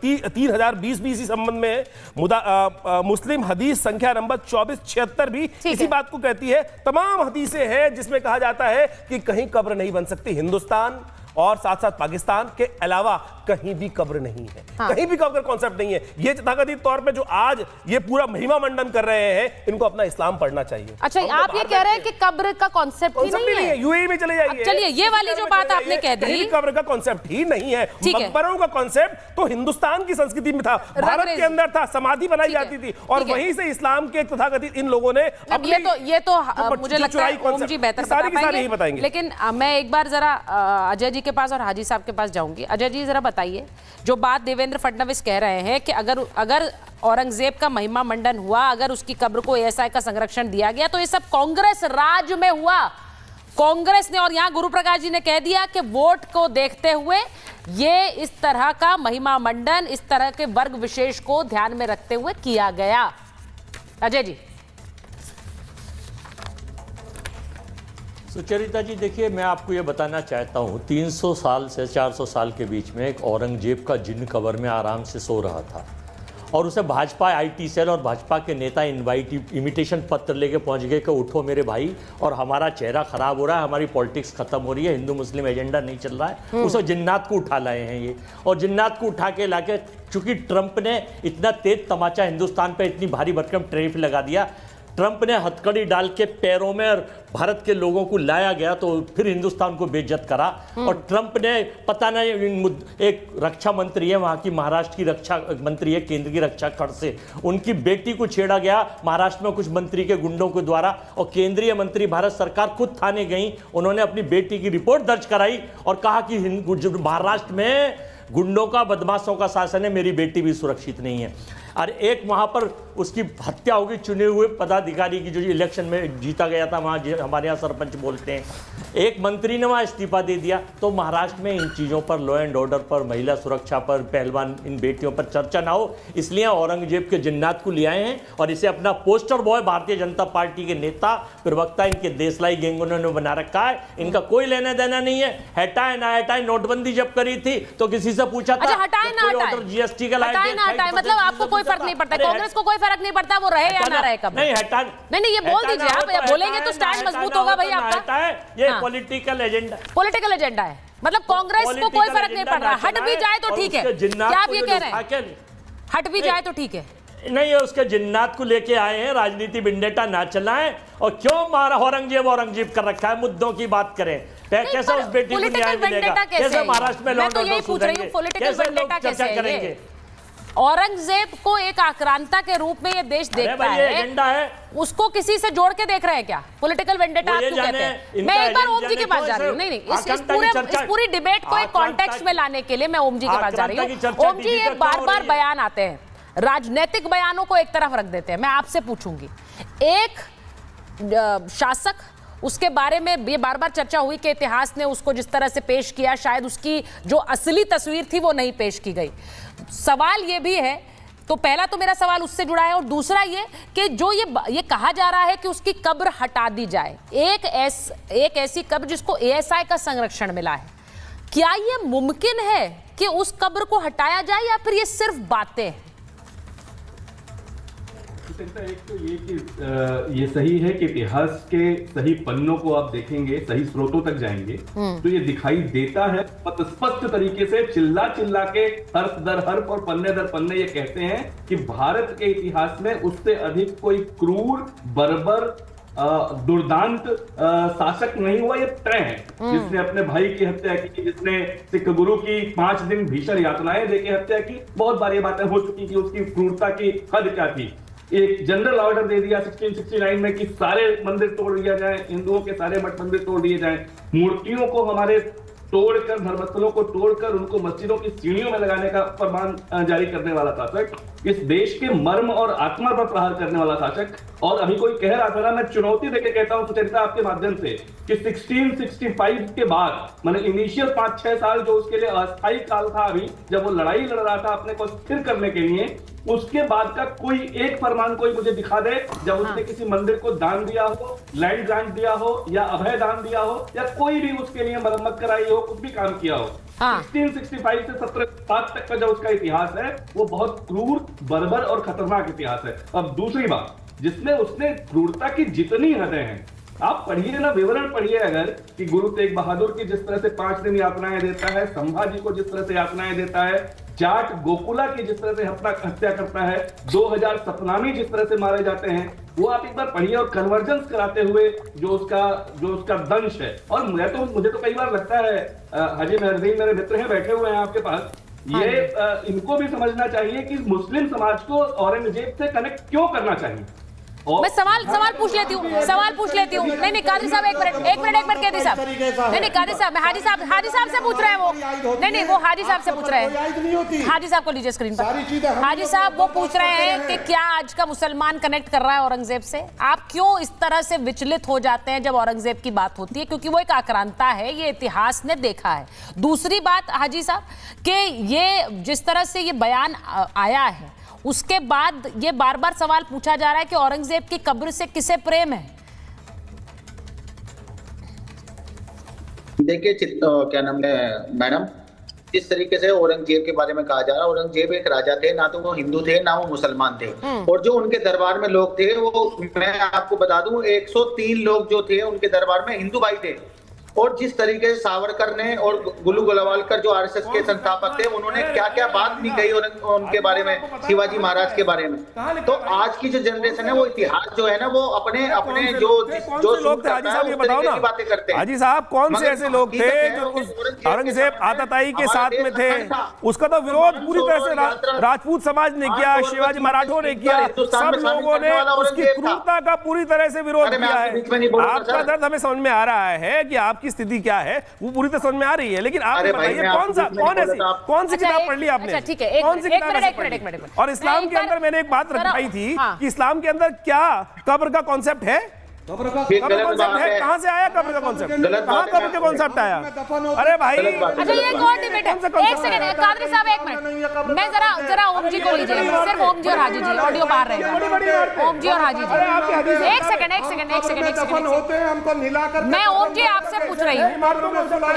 3020 भी इसी संबंध में है। मुस्लिम हदीस संख्या नंबर 2476 भी इसी बात को कहती है। तमाम हदीसें हैं जिसमें कहा जाता है कि कहीं कब्र नहीं बन सकती। हिंदुस्तान और साथ साथ पाकिस्तान के अलावा कहीं भी कब्र नहीं है। कहीं भी कब्र कॉन्सेप्ट नहीं है। ये तथाकथित तौर पे जो आज ये पूरा महिमा मंडन कर रहे हैं, इनको अपना इस्लाम पढ़ना चाहिए। अच्छा आप ये कह रहे हैं कि कब्र का कॉन्सेप्ट ही नहीं है। यूएई में चले जाइए। चलिए ये वाली जो बात आपने कह दी, कब्र का कॉन्सेप्ट ही नहीं है। मकबरों का कॉन्सेप्ट तो हिंदुस्तान की संस्कृति में था, भारत के अंदर था, समाधि बनाई जाती थी और वहीं से इस्लाम के तथाकथित इन लोगों ने ये तो मुझे लगता है ओम जी बेहतर बताएंगे। लेकिन मैं एक बार जरा अजय जी के पास और हाजी साहब के पास जाऊंगी। अजय जी जरा बताइए, जो बात देवेंद्र फडणवीस कह रहे हैं कि अगर औरंगजेब का महिमा मंडन हुआ, अगर उसकी कब्र को एएसआई का संरक्षण दिया गया तो ये सब कांग्रेस राज में हुआ, कांग्रेस ने। और यहां गुरु प्रकाश जी ने कह दिया कि वोट को देखते हुए ये इस तरह का महिमा मंडन, इस तरह के वर्ग विशेष को ध्यान में रखते हुए किया गया। अजय जी। सुचरिता जी देखिए, मैं आपको ये बताना चाहता हूँ 300 साल से 400 साल के बीच में एक औरंगजेब का जिन कब्र में आराम से सो रहा था और उसे भाजपा आईटी सेल और भाजपा के नेता इमिटेशन पत्र लेके पहुंच गए कि उठो मेरे भाई और हमारा चेहरा खराब हो रहा है, हमारी पॉलिटिक्स खत्म हो रही है, हिंदू मुस्लिम एजेंडा नहीं चल रहा है। उसे जिन्नात को उठा लाए हैं ये, और जिन्नात को उठा के लाके चूंकि ट्रंप ने इतना तेज तमाचा हिंदुस्तान पर इतनी भारी भरकम टैरिफ लगा दिया, ट्रंप ने हथकड़ी डाल के पैरों में और भारत के लोगों को लाया गया तो फिर हिंदुस्तान को बेइज्जत करा। और ट्रंप ने पता नहीं, एक रक्षा मंत्री है वहां की, महाराष्ट्र की रक्षा मंत्री है, केंद्र की रक्षा खड़ से, उनकी बेटी को छेड़ा गया महाराष्ट्र में कुछ मंत्री के गुंडों के द्वारा, और केंद्रीय मंत्री भारत सरकार खुद थाने गई, उन्होंने अपनी बेटी की रिपोर्ट दर्ज कराई और कहा कि महाराष्ट्र में गुंडों का, बदमाशों का शासन है, मेरी बेटी भी सुरक्षित नहीं है। और एक वहां पर उसकी हत्या होगी चुने हुए पदाधिकारी की, जो इलेक्शन में जीता गया था, वहां हमारे यहाँ सरपंच बोलते हैं, एक मंत्री ने वहां इस्तीफा दे दिया। तो महाराष्ट्र में इन चीज़ों पर, लॉ एंड ऑर्डर पर, महिला सुरक्षा पर, पहलवान इन बेटियों पर चर्चा ना हो, इसलिए औरंगजेब के जिन्नात को ले आए हैं और इसे अपना poster boy Bharatiya Janata party के नेता प्रवक्ता इनके देशलाई गैंग उन्होंने बना रखा है। इनका कोई लेना देना नहीं है। हटाए ना हटाए, नोटबंदी जब करी थी तो किसी से पूछा था, हटाए ना हटाए, जीएसटी का मतलब आपको कोई फर्क नहीं पड़ता, कांग्रेस को कोई फर्क नहीं पड़ता वो रहे या ना रहे कब। नहीं हटा, नहीं ये बोल दीजिए आप, बोलेंगे तो स्टैंड मजबूत होगा भाई आपका। ये पॉलिटिकल एजेंडा है, मतलब कांग्रेस को कोई फर्क नहीं पड़ रहा, हट भी जाए तो ठीक है। क्या आप ये कह रहे हैं हट भी जाए तो ठीक है? नहीं, है उसके जिन्नात को लेके आए हैं, राजनीति बिंडेटा ना चलाएं। और क्यों मारा औरंगजेब कर रखा है, मुद्दों की बात करें। कैसे उस बेटी को न्याय मिलेगा, कैसे महाराष्ट्र में लॉ एंड ऑर्डर चर्चा करेंगे। औरंगजेब को एक आक्रांता के रूप में ये देश देखता है, एजेंडा है, उसको किसी से जोड़ के देख रहे हैं क्या? पॉलिटिकल वेंडेटा आप क्यों कहते हैं? मैं एक बार ओम जी के पास जा रही हूँ। नहीं इस पूरी डिबेट को एक कॉन्टेक्स्ट में लाने के लिए मैं ओम जी के पास जा रही हूँ। ओम जी ये बार बयान आते हैं, राजनीतिक बयानों को एक तरफ रख देते हैं। मैं आपसे पूछूंगी, एक शासक, उसके बारे में ये बार बार चर्चा हुई कि इतिहास ने उसको जिस तरह से पेश किया, शायद उसकी जो असली तस्वीर थी वो नहीं पेश की गई। सवाल ये भी है, तो पहला तो मेरा सवाल उससे जुड़ा है, और दूसरा ये कि जो ये कहा जा रहा है कि उसकी कब्र हटा दी जाए, एक ऐसी कब्र जिसको एएसआई का संरक्षण मिला है, क्या ये मुमकिन है कि उस कब्र को हटाया जाए या फिर ये सिर्फ बातें हैं? एक तो ये कि ये सही है कि इतिहास के सही पन्नों को आप देखेंगे, सही स्रोतों तक जाएंगे तो ये दिखाई देता है बहुत स्पष्ट तरीके से, चिल्ला चिल्ला के हर्फ दर हर्फ और पन्ने दर पन्ने ये कहते हैं कि भारत के इतिहास में उससे अधिक कोई क्रूर, बर्बर, दुर्दांत शासक नहीं हुआ, ये तय है। जिसने अपने भाई की हत्या की, जिसने सिख गुरु की 5 दिन भीषण यातनाएं देके हत्या की, बहुत बार ये बातें हो चुकी कि उसकी क्रूरता की हद क्या थी। एक जनरल ऑर्डर दे दिया 1669 में कि सारे मंदिर तोड़ दिया जाए, हिंदुओं के सारे मठ मंदिर तोड़ दिए जाए, मूर्तियों को हमारे तोड़कर, धर्मस्थलों को तोड़कर उनको मस्जिदों की सीढ़ियों में लगाने का फरमान जारी करने वाला शासक, इस देश के मर्म और आत्मा पर प्रहार करने वाला शासक। और अभी कोई कह रहा था ना, मैं चुनौती देके कहता हूं सुचरिता आपके माध्यम से कि 1665 के बाद, मैंने इनिशियल 5-6 साल जो उसके लिए अस्थायी काल था, अभी जब वो लड़ाई लड़ रहा था अपने को स्थिर करने के लिए, उसके बाद का कोई एक फरमान कोई मुझे दिखा दे जब उसने किसी मंदिर को दान दिया हो, लैंड ग्रांट दिया हो या अभय दान दिया हो या कोई भी उसके लिए मरम्मत कराई हो, कुछ भी काम किया हो। 1665 से 1707 तक का जो उसका इतिहास है वो बहुत क्रूर, बर्बर और खतरनाक इतिहास है। अब दूसरी बात, जिसमें उसने क्रूरता की जितनी हदें हैं, आप पढ़िए ना, विवरण पढ़िए अगर, कि गुरु तेग बहादुर की जिस तरह से 5 दिन यातनाएं देता है, संभाजी को जिस तरह से यातनाएं देता है, जाट गोकुला की जिस तरह से हत्या करता है, 2000 सतनामी जिस तरह से मारे जाते हैं, वो आप एक बार पढ़िए। और कन्वर्जेंस कराते हुए जो उसका दंश है। और मुझे तो कई बार लगता है, हाजी मेहरदीन मेरे मित्र हैं, बैठे हुए हैं आपके पास, ये इनको भी समझना चाहिए कि मुस्लिम समाज को औरंगजेब से कनेक्ट क्यों करना चाहिए। मैं सवाल पूछ लेती हूँ नहीं कादरी साहब, एक मिनट कादरी साहब, नहीं कादरी साहब, मैं हाजी साहब से पूछ रहे हैं वो, नहीं वो हाजी साहब से पूछ रहे हैं, हाजी साहब को लीजिए स्क्रीन पर। हाजी साहब वो पूछ रहे हैं कि क्या आज का मुसलमान कनेक्ट कर रहा है औरंगजेब से? आप क्यों इस तरह से विचलित हो जाते हैं जब औरंगजेब की बात होती है? क्योंकि वो एक आक्रांता है, ये इतिहास ने देखा है। दूसरी बात हाजी साहब कि ये जिस तरह से ये बयान आया है, उसके बाद ये बार बार सवाल पूछा जा रहा है कि औरंगजेब की कब्र से किसे प्रेम है? देखिए क्या नाम है मैडम, जिस तरीके से औरंगजेब के बारे में कहा जा रहा है, औरंगजेब एक राजा थे, ना तो वो हिंदू थे ना वो मुसलमान थे। और जो उनके दरबार में लोग थे, वो मैं आपको बता दूं 103 लोग जो थे उनके दरबार में हिंदू भाई थे। और जिस तरीके से सावरकर ने और गुल्लू गोलवालकर जो आरएसएस के संस्थापक थे, उन्होंने क्या क्या बात नहीं कही उनके बारे में, शिवाजी महाराज के बारे में। तो आज की जो जनरेशन है वो इतिहास जो है ना, वो अपने जो लोग थे हाजी साहब, ये बताओ ना बातें करते हैं। हाजी साहब कौन से ऐसे लोग थे जो औरंगजेब आताताई के साथ में थे? उसका तो विरोध पूरी तरह से राजपूत समाज ने किया, शिवाजी मराठों ने किया, सब लोगों ने उसकी क्रूरता का पूरी तरह से विरोध किया है। आपका दर्द हमें समझ में आ रहा है कि आपकी स्थिति क्या है, वो पूरी तरह समझ में आ रही है, लेकिन आप बताइए कौन सी किताब पढ़ ली आपने? ठीक है, कौन सी किताब? और इस्लाम के अंदर मैंने एक बात रखाई थी कि इस्लाम के अंदर क्या कब्र का कॉन्सेप्ट है? कब्र का कॉन्सेप्ट है, कहाँ से आया कब्र का कॉन्सेप्ट? कहाँ कब्र का कॉन्सेप्ट आया? अरे भाई, अच्छा ये कौन डिबेट है? एक सेकंड कादरी साहब, एक मिनट, मैं जरा ओम जी को लीजिए, सिर्फ ओम जी और हाजी जी, ऑडियो बाहर रहेगा, ओम जी और हाजी जी। एक सेकंड मैं ओम जी आपसे पूछ रही हूँ,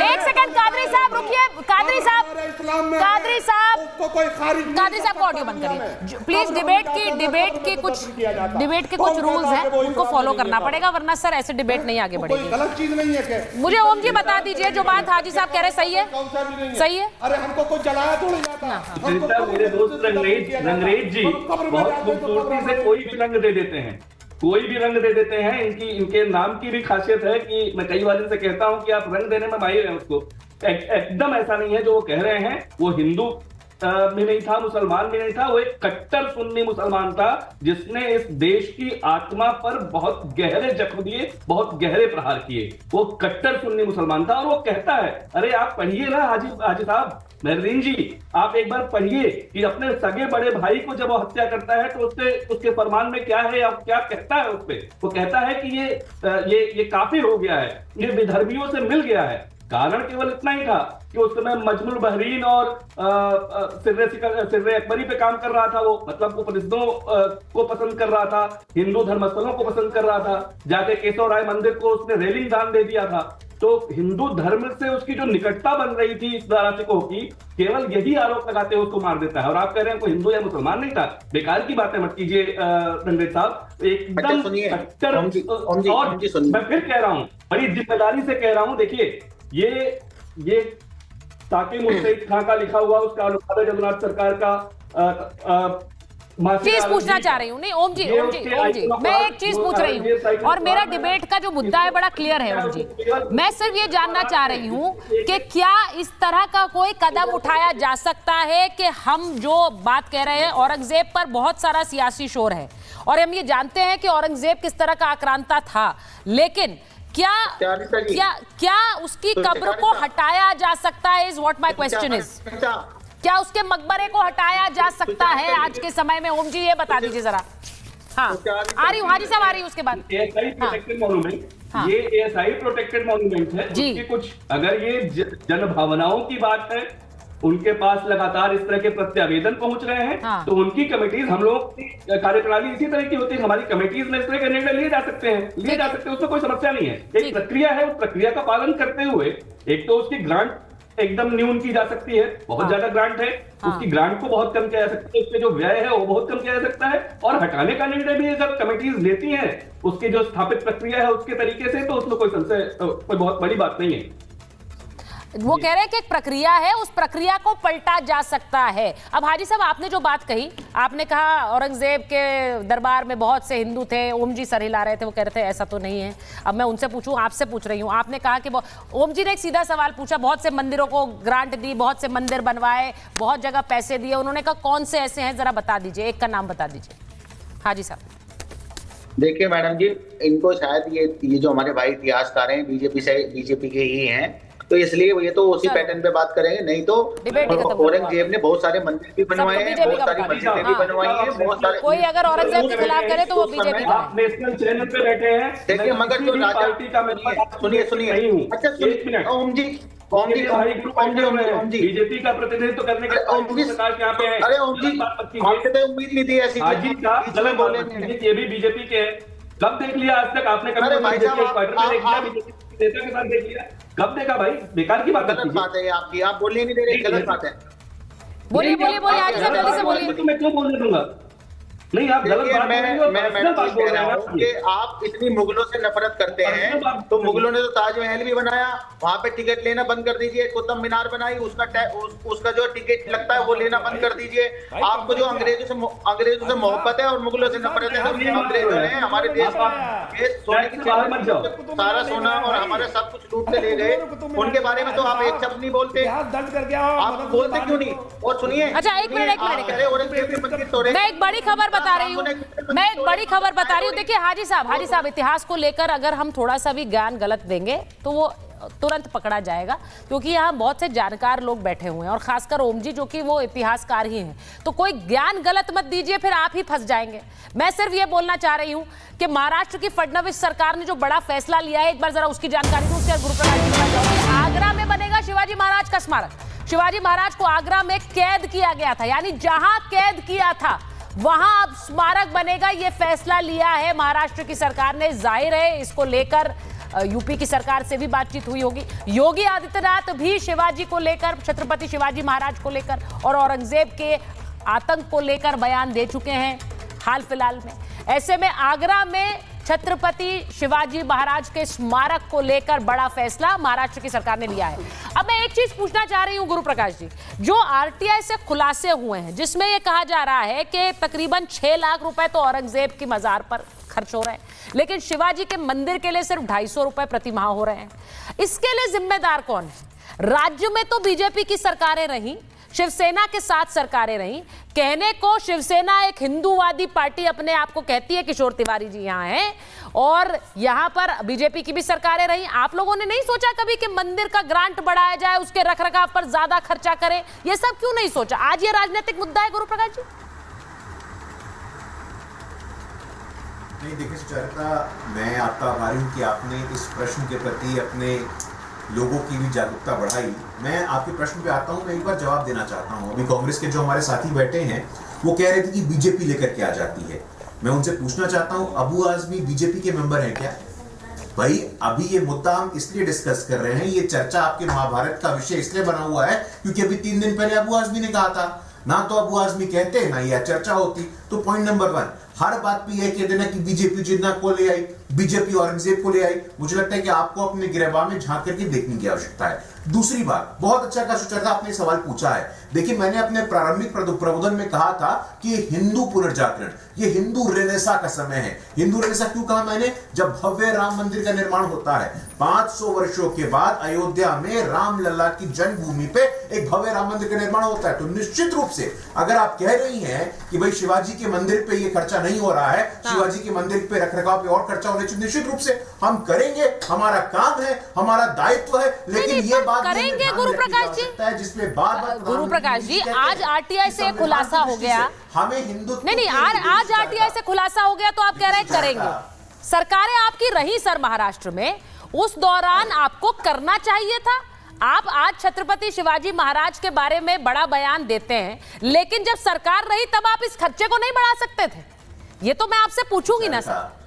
एक सेकंड कादरी साहब रुकिए, कादरी साहब को ऑडियो बंद करिए प्लीज। डिबेट के कुछ रूल्स हैं, उनको फॉलो करना पड़ेगा, वरना सर ऐसे डिबेट नहीं आगे बढ़ेगी। गलत चीज नहीं है क्या? मुझे ओम जी बता दीजिए, जो बात हाजी साहब कह रहे सही है? सही है? अरे हमको कोई जलाया थोड़ी जाता। मेरे दोस्त रंगरेज जी बहुत खूबसूरती से कोई भी रंग दे देते हैं, कोई भी रंग दे देते हैं। इनके नाम की भी खासियत है कि मैं कई बार इनसे कहता हूं कि आप रंग देने में माहिर हैं। उसको एकदम ऐसा नहीं है जो वो कह रहे हैं। वो हिंदू में नहीं था, मुसलमान में नहीं था, वो एक कट्टर सुन्नी मुसलमान था जिसने इस देश की आत्मा पर बहुत गहरे जख्म दिए, बहुत गहरे प्रहार किए। वो कट्टर सुन्नी मुसलमान था। और वो कहता है, अरे आप पढ़िए ना हाजी साहब, मेहरदीन जी आप एक बार पढ़िए कि अपने सगे बड़े भाई को जब वो हत्या करता है तो उसके फरमान में क्या है या क्या कहता है उसपे। वो कहता है कि ये काफिर हो गया है, ये विधर्मियों से मिल गया है। कारण केवल इतना ही था कि उस समय मजमुल बहरीन और सिर्रे अकबरी पे काम कर रहा था। वो मतलब उपनिषदों को पसंद कर रहा था, हिंदू धर्मस्थलों को पसंद कर रहा था। जाके केशव राय मंदिर को उसने रेलिंग दान दे दिया था। तो हिंदू धर्म से उसकी जो निकटता बन रही थी इस धाराशिकों की, केवल यही आरोप लगाते हुए उसको मार देता है। और आप कह रहे हैं कोई हिंदू या मुसलमान नहीं था, बेकार की बातें मत कीजिए रंगरेज साहब, एकदम कट्टर। और मैं फिर कह रहा हूं, बड़ी जिम्मेदारी से कह रहा हूं, देखिए ये ताकि मुस्तैद खां का लिखा हुआ उसका अनुवाद है जगन्नाथ सरकार का चीज पूछना चाह रही हूँ। नहीं ओम जी मैं एक चीज पूछ रही हूँ और मेरा डिबेट का जो मुद्दा है बड़ा क्लियर है ओम जी। मैं सिर्फ ये जानना चाह रही हूँ कि क्या इस तरह का कोई कदम उठाया जा सकता है कि हम जो बात कह रहे हैं, औरंगजेब पर बहुत सारा सियासी शोर है और हम ये जानते हैं कि औरंगजेब किस तरह का आक्रांता था, लेकिन क्या उसकी कब्र को हटाया जा सकता है? Is what my question is. क्या उसके मकबरे को हटाया जा सकता है आज के समय में? ओम जी ये बता दीजिए जरा। हाँ आ रही हूँ, हाजी साहब आ रही हूँ उसके बाद। प्रोटेक्टेड मॉन्यूमेंट, ये एएसआई प्रोटेक्टेड मॉन्यूमेंट है जी। कुछ अगर ये जन भावनाओं की बात है, उनके पास लगातार इस तरह के प्रत्यावेदन पहुंच रहे हैं, तो उनकी कमेटीज, हम लोग की कार्यप्रणाली इसी तरह की होती है, हमारी कमेटीज में इस तरह के निर्णय लिए जा सकते हैं, उसमें कोई समस्या नहीं है। एक प्रक्रिया है, उस प्रक्रिया का पालन करते हुए एक तो उसकी ग्रांट एकदम न्यून की जा सकती है, बहुत ज्यादा ग्रांट है, उसकी ग्रांट को बहुत कम किया जा सकता है, उसके जो व्यय है वो बहुत कम किया जा सकता है, और हटाने का निर्णय भी अगर कमेटीज लेती हैं उसकी जो स्थापित प्रक्रिया है उसके तरीके से, तो उसमें कोई संशय, कोई बहुत बड़ी बात नहीं है। वो कह रहे हैं कि एक प्रक्रिया है, उस प्रक्रिया को पलटा जा सकता है। अब हाजी साहब आपने जो बात कही, आपने कहा औरंगजेब के दरबार में बहुत से हिंदू थे, ओम जी सर हिला रहे थे, वो कह रहे थे ऐसा तो नहीं है। अब मैं उनसे पूछूं, आपसे पूछ रही हूं, आपने कहा कि ओम जी ने एक सीधा सवाल पूछा, बहुत से मंदिरों को ग्रांट दी, बहुत से मंदिर बनवाए, बहुत जगह पैसे दिए, उन्होंने कहा कौन से ऐसे हैं जरा बता दीजिए, एक का नाम बता दीजिए। हाजी साहब देखिए मैडम जी, इनको शायद ये जो हमारे भाई इतिहासकार हैं बीजेपी के ही हैं, तो इसलिए ये तो उसी पैटर्न पे बात करेंगे, नहीं तो औरंगजेब ने बहुत सारे मंदिर भी बनवाए हैं, बहुत सारी मस्जिदें भी बनवाई हैं, बहुत सारे। कोई अगर औरंगजेब के खिलाफ करे तो वो बीजेपी का नेशनल चैनल पे बैठे हैं। देखिए मगर जो राजा, सुनिए अच्छा ओम जी बीजेपी का प्रतिनिधित्व करने के यहाँ पे है। अरे ओम जी आपसे तो उम्मीद नहीं थी ऐसी। गलत बोले, ये भी बीजेपी के हैं। कब देख लिया आज तक आपने? कभी नेता के साथ देख लिया? कब देखा भाई? बेकार की बात है आपकी, आप बोलने नहीं दे रहे, गलत बात है। बोलिए आज जल्दी से बोलिए। तो मैं क्यों बोलने दूंगा? नहीं आप गलत बात कह रहा हूँ कि आप इतनी मुगलों से नफरत करते हैं, तो मुगलों ने तो ताजमहल भी बनाया, वहां पे टिकट लेना बंद कर दीजिए, कुतुब मीनार बनाई, उसका जो टिकट लगता है वो लेना बंद कर दीजिए। आपको जो अंग्रेजों से मोहब्बत है और मुगलों से नफरत है, अंग्रेजों ने हमारे देश सोने की सारा सोना और हमारा सब कुछ लूट के ले गए, उनके बारे में तो आप एक शब्द नहीं बोलते। आप बोलते क्यों नहीं? और सुनिए, अच्छा एक मिनट मैं एक बड़ी खबर बता रही हूँ, देखिए हाजी साहब इतिहास को लेकर अगर हम थोड़ा सा भी ज्ञान गलत देंगे तो वो तुरंत पकड़ा जाएगा, क्योंकि यहाँ बहुत से जानकार लोग बैठे हुए हैं और खासकर ओम जी जो कि वो इतिहासकार ही हैं, तो कोई ज्ञान गलत मत दीजिए, फिर आप ही फंस जाएंगे। मैं सिर्फ ये बोलना चाह रही हूँ कि महाराष्ट्र की फडणवीस सरकार ने जो बड़ा फैसला लिया है, एक बार जरा उसकी जानकारी दूं, उसके गुरुप्रसाद। आगरा में बनेगा शिवाजी महाराज का स्मारक। शिवाजी महाराज को आगरा में कैद किया गया था, यानी जहां कैद किया था वहां अब स्मारक बनेगा। यह फैसला लिया है महाराष्ट्र की सरकार ने। जाहिर है इसको लेकर यूपी की सरकार से भी बातचीत हुई होगी। योगी आदित्यनाथ भी शिवाजी को लेकर, छत्रपति शिवाजी महाराज को लेकर और औरंगजेब के आतंक को लेकर बयान दे चुके हैं हाल फिलहाल में। ऐसे में आगरा में छत्रपति शिवाजी महाराज के स्मारक को लेकर बड़ा फैसला महाराष्ट्र की सरकार ने लिया है। अब मैं एक चीज पूछना चाह रही हूं गुरुप्रकाश जी, जो आरटीआई से खुलासे हुए हैं जिसमें यह कहा जा रहा है कि तकरीबन 6 लाख रुपए तो औरंगजेब की मजार पर खर्च हो रहे हैं, लेकिन शिवाजी के मंदिर के लिए सिर्फ 250 रुपए प्रति माह हो रहे हैं। इसके लिए जिम्मेदार कौन है? राज्य में तो बीजेपी की सरकारें रही, शिवसेना के साथ सरकारें रही। कहने को शिवसेना एक हिंदूवादी पार्टी अपने आप को कहती है, किशोर तिवारी जी यहाँ हैं, और यहाँ पर बीजेपी की भी सरकारें रही। आप लोगों ने नहीं सोचा कभी कि मंदिर का ग्रांट बढ़ाया जाए, उसके रखरखाव पर ज्यादा खर्चा करें? ये सब क्यों नहीं सोचा? आज ये राजनीतिक मुद्दा है गुरुप्रकाश जी। नहीं देखिए सुचारिता, मैं आपका आभारी हूँ कि आपने इस प्रश्न के प्रति अपने लोगों की भी जागरूकता बढ़ाई। मैं आपके प्रश्न पे आता हूँ, मैं एक बार जवाब देना चाहता हूँ। अभी कांग्रेस के जो हमारे साथी बैठे हैं वो कह रहे थे कि बीजेपी लेकर के आ जाती है। मैं उनसे पूछना चाहता हूँ, अबू आजमी बीजेपी के मेंबर हैं क्या? भाई अभी ये मुद्दा हम इसलिए डिस्कस कर रहे हैं, ये चर्चा आपके महाभारत का विषय इसलिए बना हुआ है क्योंकि अभी 3 दिन पहले अबू आजमी ने कहा था, ना तो अबू आजमी कहते ना यह चर्चा होती। तो पॉइंट नंबर 1, हर बात पे यह कह देना कि बीजेपी जिन्ना को ले आई, बीजेपी औरंगजेब को ले आई, मुझे लगता है कि आपको अपने गिरबान में झांक करके देखने की आवश्यकता है। दूसरी बात, बहुत अच्छा का सुचरिता आपने सवाल पूछा है। देखिए, मैंने अपने प्रारंभिक प्रबोधन में कहा था कि हिंदू पुनर्जागरण, ये हिंदू रेनेसा का समय है। हिंदू रेनेसा क्यों कहा मैंने? जब भव्य राम मंदिर का निर्माण होता है 500 वर्षों के बाद अयोध्या में रामलला की जन्मभूमि पे एक भव्य राम मंदिर का निर्माण होता है। तो निश्चित रूप से अगर आप कह रही हैं कि भाई शिवाजी के मंदिर पे ये खर्चा नहीं हो रहा है, शिवाजी के मंदिर पे रखरखाव पे और खर्चा होने चाहिए, निश्चित रूप से हम करेंगे, हमारा काम है, हमारा दायित्व है। लेकिन ये बात करेंगे गुरु प्रकाश जी, जिसमें बार-बार गुरु प्रकाश जी, आज आरटीआई से खुलासा हो गया, हमें हिंदू नहीं आज आरटीआई से खुलासा हो गया तो आप कह रहे हैं करेंगे। सरकारें आपकी रही सर महाराष्ट्र में, उस दौरान आपको करना चाहिए था। आप आज छत्रपति शिवाजी महाराज के बारे में बड़ा बयान देते हैं, लेकिन जब सरकार रही तब आप इस खर्चे को नहीं बढ़ा सकते थे। ये तो मैं आपसे पूछूंगी ना सर।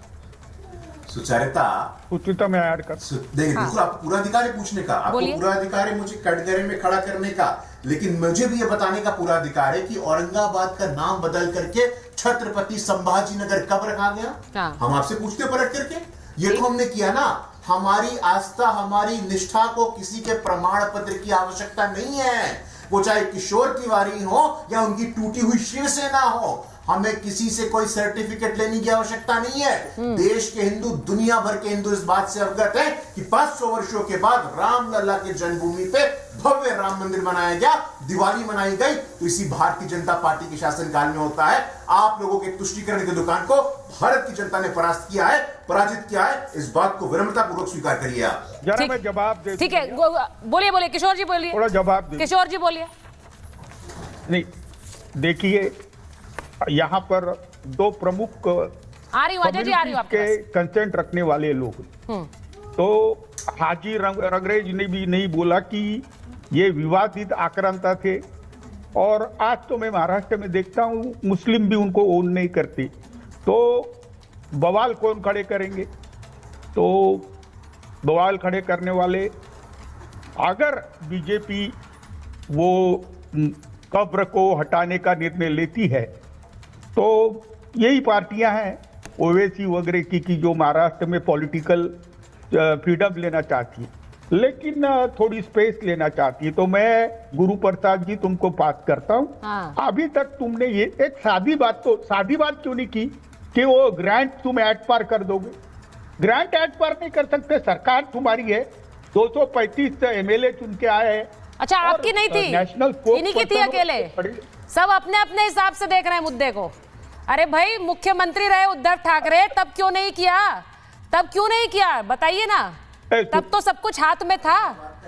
सुचरिता मैं ऐड कर देखिए, बिल्कुल आपको पूरा अधिकार है पूछने का, आपको पूरा अधिकार है मुझे कटघरे में खड़ा करने का, लेकिन मुझे भी ये बताने का पूरा अधिकार है कि औरंगाबाद का नाम बदल करके छत्रपति संभाजी नगर कब रखा गया। हम आपसे पूछते पलट करके, ये तो हमने किया ना। हमारी आस्था, हमारी निष्ठा को किसी के प्रमाण पत्र की आवश्यकता नहीं है, वो चाहे किशोर तिवारी हो या उनकी टूटी हुई शिवसेना हो। हमें किसी से कोई सर्टिफिकेट लेने की आवश्यकता नहीं है। देश के हिंदू, दुनिया भर के हिंदू इस बात से अवगत है कि 500 वर्षों के बाद रामलला के जन्मभूमि पे भव्य राम मंदिर बनाया गया, दिवाली मनाई गई। तो इसी भारतीय जनता पार्टी के शासनकाल में होता है। आप लोगों के तुष्टीकरण की दुकान को भारत की जनता ने परास्त किया है, पराजित किया है। इस बात को विनम्रता पूर्वक स्वीकार करिए आप। जरा मैं जवाब दे, ठीक है, बोलिए किशोर जी, बोलिए थोड़ा जवाब दे। किशोर जी बोलिए। नहीं, देखिए यहाँ पर 2 प्रमुख के कंसेंट रखने वाले लोग, तो हाजी रंगरेज ने भी नहीं बोला कि ये विवादित आक्रांता थे, और आज तो मैं महाराष्ट्र में देखता हूँ मुस्लिम भी उनको ओन नहीं करते। तो बवाल कौन खड़े करेंगे? तो बवाल खड़े करने वाले, अगर बीजेपी वो कब्र को हटाने का निर्णय लेती है तो यही पार्टियां हैं ओवैसी वगैरह की जो महाराष्ट्र में पॉलिटिकल फ्रीडम लेना चाहती है, लेकिन थोड़ी स्पेस लेना चाहती है। तो मैं गुरु प्रसाद जी तुमको बात करता हूँ। अभी तक तुमने ये एक सादी बात क्यों नहीं की कि वो ग्रांट तुम ऐड पार कर दोगे? ग्रांट ऐड पार नहीं कर सकते, सरकार तुम्हारी है, 235 एमएलए चुन के आए हैं। अच्छा, आपकी नहीं थी, नेशनल इन्हीं की थी अकेले? सब अपने अपने हिसाब से देख रहे हैं मुद्दे को। अरे भाई, मुख्यमंत्री रहे उद्धव ठाकरे, तब क्यों नहीं किया? बताइए ना। तब तो सब कुछ हाथ में था,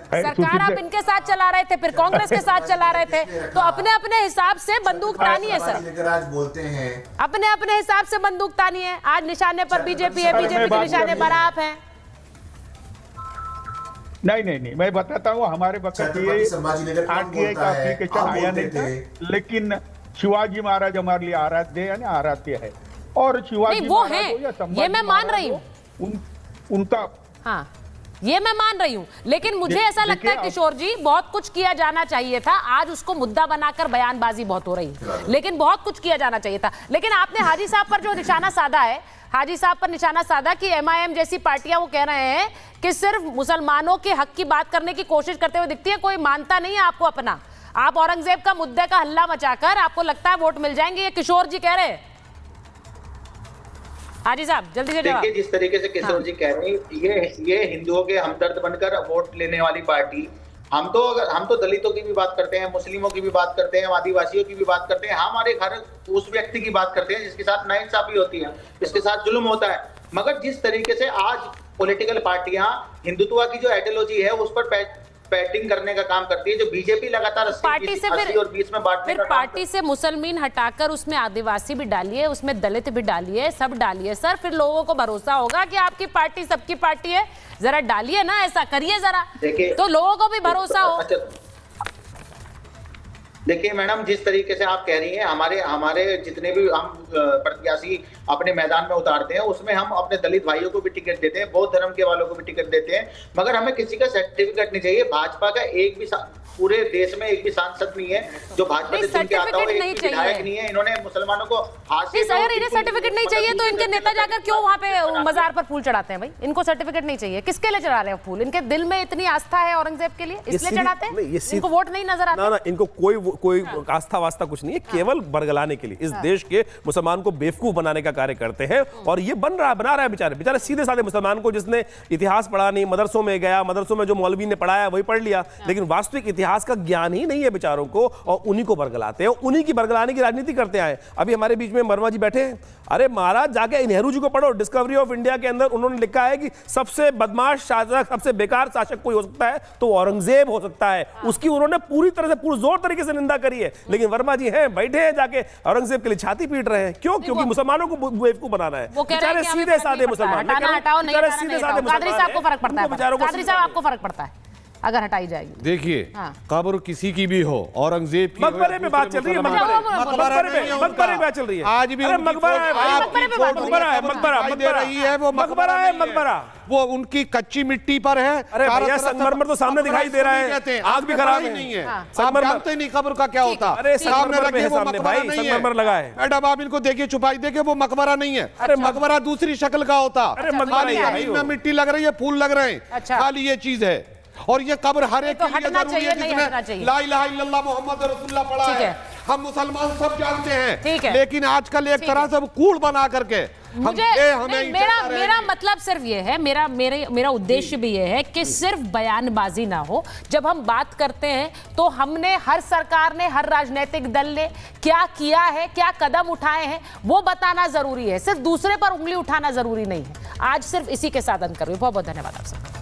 सरकार आप इनके साथ चला रहे थे, फिर कांग्रेस के साथ चला रहे थे, तो अपने अपने हिसाब से बंदूक तानी है सर। आज बोलते हैं अपने अपने हिसाब से बंदूक तानी है। आज निशाने पर बीजेपी है, बीजेपी के निशाने पर आप हैं। नहीं, मैं बताता हूँ, हमारे वक्त आरटीआई का एप्लीकेशन आया नहीं था, लेकिन शिवाजी महाराज हमारे लिए आराध्य है, और शिवाजी वो है, ये मैं मान रही हूँ, उनका हाँ, ये मैं मान रही हूँ, लेकिन मुझे ऐसा लगता है किशोर जी, बहुत कुछ किया जाना चाहिए था। आज उसको मुद्दा बनाकर बयानबाजी बहुत हो रही है, लेकिन बहुत कुछ किया जाना चाहिए था। लेकिन आपने हाजी साहब पर जो निशाना साधा है, हाजी साहब पर निशाना साधा कि एमआईएम जैसी पार्टियां वो कह रहे हैं कि सिर्फ मुसलमानों के हक की बात करने की कोशिश करते हुए दिखती है, कोई मानता नहीं है आपको अपना। आप औरंगजेब का मुद्दे का हल्ला मचाकर आपको लगता है वोट मिल जाएंगे, ये किशोर जी कह रहे हैं। हाजी साहब जल्दी से जवाब। देखिए, जिस तरीके से किशोर जी कह रहे हैं, ये हिंदुओं के हमदर्द बनकर वोट लेने वाली पार्टी, हम तो दलितों की भी बात करते हैं, मुस्लिमों की भी बात करते हैं, आदिवासियों की भी बात करते हैं, हमारे घर उस व्यक्ति की बात करते हैं जिसके साथ नाइंसाफी होती है, जिसके साथ जुल्म होता है। मगर जिस तरीके से आज पॉलिटिकल पार्टियां हिंदुत्व की जो आइडियोलॉजी है उस पर पैटिंग करने का काम करती है, जो बीजेपी लगातार पार्टी से और 20 में बांटने का पार्टी से मुसलमान हटाकर उसमें आदिवासी भी डालिए, उसमें दलित भी डालिए, सब डालिए सर, फिर लोगों को भरोसा होगा कि आपकी पार्टी सबकी पार्टी है। जरा डालिए ना, ऐसा करिए जरा, तो लोगों को भी भरोसा हो। देखिए मैडम, जिस तरीके से आप कह रही हैं, हमारे जितने भी हम प्रत्याशी अपने मैदान में उतारते हैं उसमें हम अपने दलित भाइयों को भी टिकट देते हैं, बौद्ध धर्म के वालों को भी टिकट देते हैं, मगर हमें किसी का सर्टिफिकेट नहीं चाहिए। भाजपा का एक भी पूरे देश में एक भी सांसद नहीं है जो भाजपा से चुन के आता हो, एक भी विधायक नहीं है। इन्होंने मुसलमानों को अगर इन्हें सर्टिफिकेट नहीं चाहिए तो इनके नेता जाकर क्यों वहाँ पे मजार पर फूल चढ़ाते हैं? भाई इनको सर्टिफिकेट नहीं चाहिए, किसके लिए चढ़ा रहे हैं फूल? इनके दिल में इतनी आस्था है औरंगजेब के लिए, इसलिए चढ़ाते हैं? इनको वोट नहीं नजर आता? ना, इनको कोई आस्था वास्ता कुछ नहीं है, केवल बरगलाने के लिए इस देश के मुसलमान को बेवकूफ बनाने का कार्य करते हैं। और ये बना रहा है बेचारे सीधे साधे मुसलमान को, जिसने इतिहास पढ़ा नहीं, मदरसों में गया, मदरसों में जो मौलवी ने पढ़ाया वही पढ़ लिया, लेकिन वास्तविक इतिहास का ज्ञान ही नहीं है बेचारों को, और उन्हीं को बरगलाते हैं, उन्हीं की बरगलाने की राजनीति करते आए। अभी हमारे बीच में वर्मा जी बैठे हैं, अरे महाराज जाके नेहरू जी को पढ़ो, डिस्कवरी ऑफ इंडिया के अंदर उन्होंने लिखा है कि सबसे बदमाश शासक, सबसे बेकार शासक कोई हो सकता है तो औरंगजेब हो सकता है। उसकी उन्होंने पूरी तरह से पुरजोर तरीके से निंदा करी है, लेकिन वर्मा जी हैं बैठे हैं जाके औरंगजेब के लिए छाती पीट रहे हैं। क्यों? क्योंकि मुसलमानों को बेवकूफ बनाना है। बेचारे सीधे साधे मुसलमान, कादरी साहब को फर्क पड़ता है, कादरी साहब आपको फर्क पड़ता है अगर हटाई जाएगी? देखिए, कब्र किसी की भी हो, औरंगजेब की मकबरे पे बात चल रही है, मकबरे पे चल रही है आज भी। मकबरा है, मकबरा वो उनकी कच्ची मिट्टी पर है। अरे भैया, संगमरमर तो सामने दिखाई दे रहा है, आग भी खराब नहीं है। आप जानते नहीं कब्र का क्या होता? अरे सामने रखिए, वो मकबरा नहीं है, संगमरमर लगा है। मैडम आप इनको देखिए, छुपाई देखिए, वो मकबरा नहीं है। अरे मकबरा दूसरी शक्ल का होता, खाली में मिट्टी लग रही है, फूल लग रहे हैं, खाली ये चीज है। और ये कब्र हर एक के लिए जरूरी है जिसने ला इलाहा इल्लल्लाह मोहम्मद रसूलुल्लाह पढ़ा है। हम मुसलमान सब जानते हैं, लेकिन आजकल एक तरह से कूड़ बना करके मेरा मतलब सिर्फ ये है, मेरा उद्देश्य भी ये है कि सिर्फ बयानबाजी ना हो। जब हम बात करते हैं तो हमने, हर सरकार ने, हर राजनीतिक दल ने क्या किया है, क्या कदम उठाए हैं, वो बताना जरूरी है। सिर्फ दूसरे पर उंगली उठाना जरूरी नहीं है। आज सिर्फ इसी के साथ अंत करूँ। बहुत बहुत धन्यवाद आप सबका।